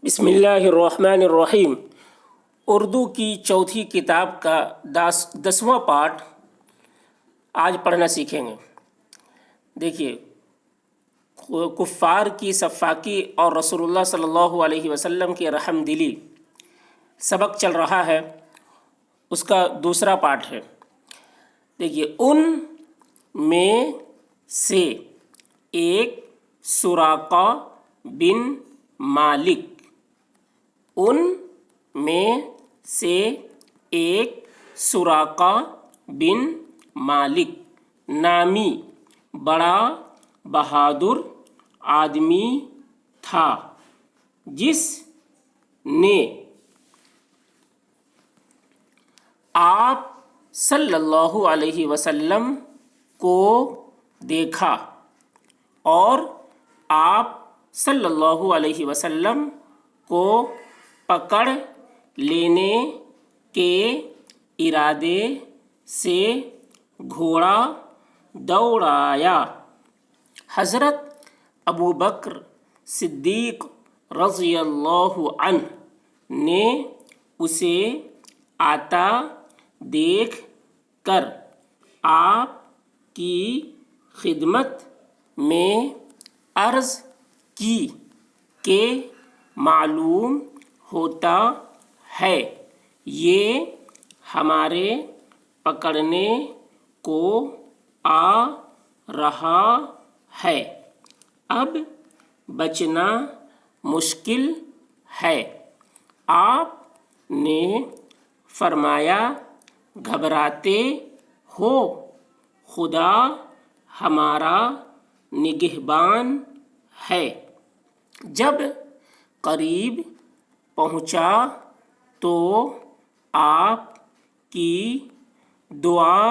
بسم اللہ الرحمن الرحیم۔ اردو کی چوتھی کتاب کا 10واں پارٹ آج پڑھنا سیکھیں گے۔ دیکھیے، کفار کی صفاقی اور رسول اللہ صلی اللہ علیہ وسلم کی رحم دلی سبق چل رہا ہے، اس کا دوسرا پارٹ ہے۔ دیکھیے، ان میں سے ایک سراقہ بن مالک، ان میں سے ایک سراقہ بن مالک نامی بڑا بہادر آدمی تھا، جس نے آپ صلی اللہ علیہ وسلم کو دیکھا اور آپ صلی اللہ علیہ وسلم کو پکڑ لینے کے ارادے سے گھوڑا دوڑایا۔ حضرت ابوبکر صدیق رضی اللہ عنہ نے اسے آتا دیکھ کر آپ کی خدمت میں عرض کی کہ معلوم ہوتا ہے یہ ہمارے پکڑنے کو آ رہا ہے، اب بچنا مشکل ہے۔ آپ نے فرمایا، گھبراتے ہو؟ خدا ہمارا نگہبان ہے۔ جب قریب پہنچا تو آپ کی دعا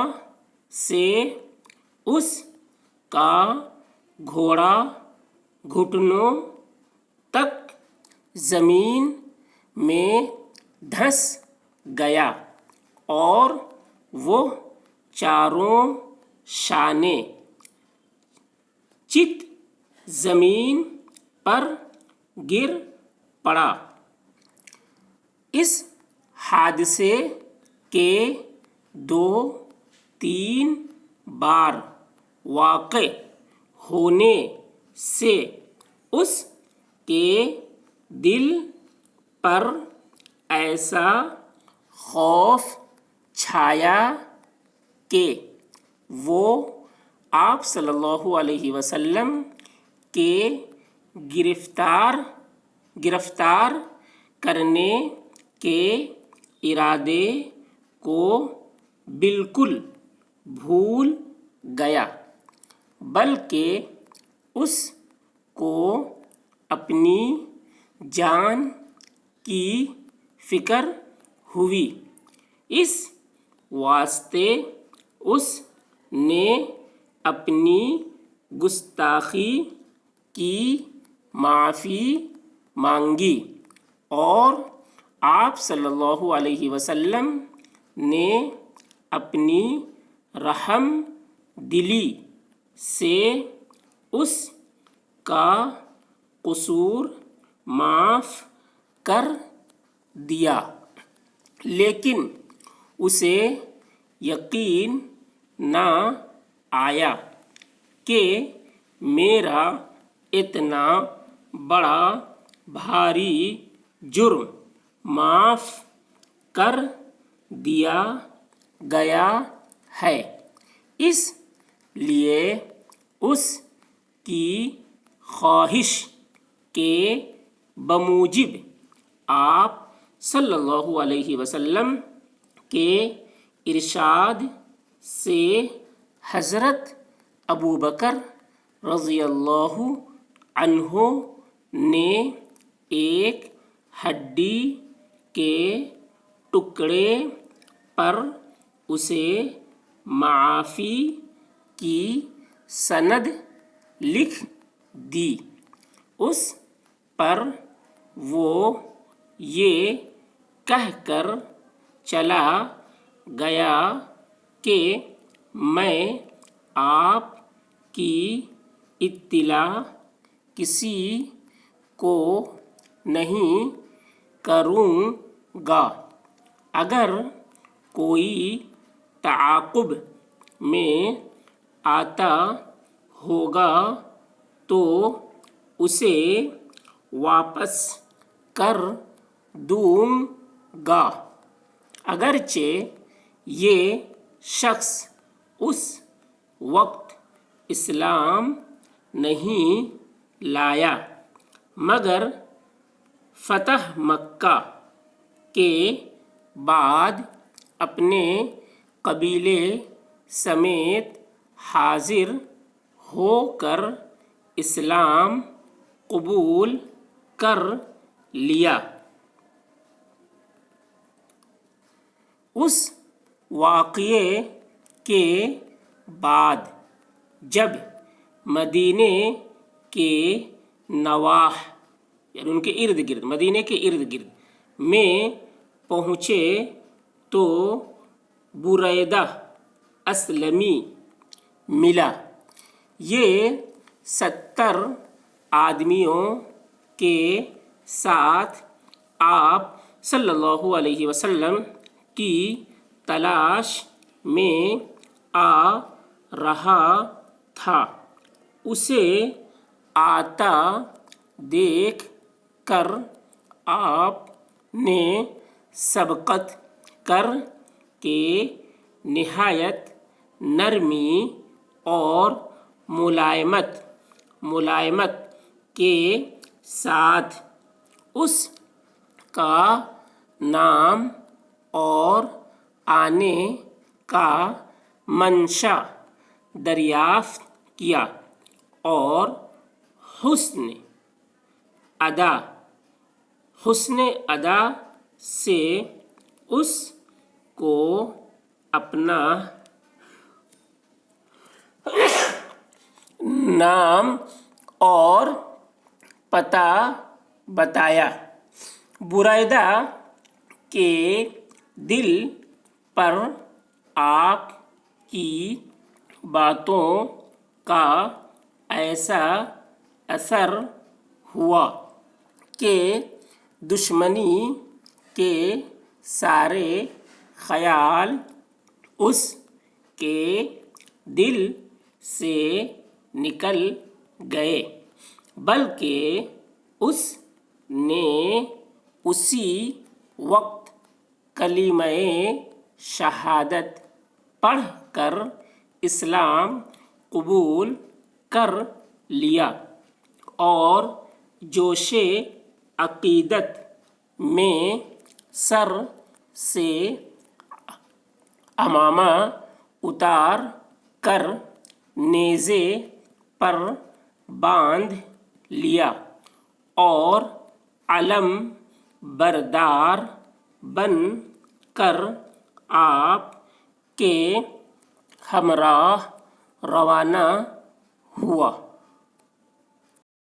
سے اس کا گھوڑا گھٹنوں تک زمین میں دھنس گیا اور وہ چاروں شانے چت زمین پر گر پڑا۔ اس حادثے کے 2-3 بار واقع ہونے سے اس کے دل پر ایسا خوف چھایا کہ وہ آپ صلی اللہ علیہ وسلم کے گرفتار کرنے کے ارادے کو بالکل بھول گیا، بلکہ اس کو اپنی جان کی فکر ہوئی۔ اس واسطے اس نے اپنی گستاخی کی معافی مانگی اور آپ صلی اللہ علیہ وسلم نے اپنی رحم دلی سے اس کا قصور معاف کر دیا، لیکن اسے یقین نہ آیا کہ میرا اتنا بڑا بھاری جرم معاف کر دیا گیا ہے۔ اس لیے اس کی خواہش کے بموجب آپ صلی اللہ علیہ وسلم کے ارشاد سے حضرت ابوبکر رضی اللہ عنہ نے ایک ہڈی کے ٹکڑے پر اسے معافی کی سند لکھ دی۔ اس پر وہ یہ کہہ کر چلا گیا کہ میں آپ کی اطلاع کسی کو نہیں کروں گا۔ اگر کوئی تعاقب میں آتا ہوگا تو اسے واپس کر دوں گا، اگرچہ یہ شخص اس وقت اسلام نہیں لایا، مگر فتح مکہ کے بعد اپنے قبیلے سمیت حاضر ہو کر اسلام قبول کر لیا۔ اس واقعے کے بعد جب مدینے کے نواح یعنی ان کے ارد گرد، مدینے کے ارد گرد میں پہنچے تو بریدہ اسلمی ملا۔ یہ 70 آدمیوں کے ساتھ آپ صلی اللہ علیہ وسلم کی تلاش میں آ رہا تھا۔ اسے آتا دیکھ کر آپ نے سبقت کر کے نہایت نرمی اور ملائمت کے ساتھ اس کا نام اور آنے کا منشا دریافت کیا، اور حسن ادا سے اس کو اپنا نام اور پتہ بتایا۔ بریدہ کے دل پر آپ کی باتوں کا ایسا اثر ہوا کہ دشمنی کے سارے خیال اس کے دل سے نکل گئے، بلکہ اس نے اسی وقت کلمہ شہادت پڑھ کر اسلام قبول کر لیا، اور جوش عقیدت میں سر سے عمامہ اتار کر نیزے پر باندھ لیا، اور علم بردار بن کر آپ کے ہمراہ روانہ ہوا۔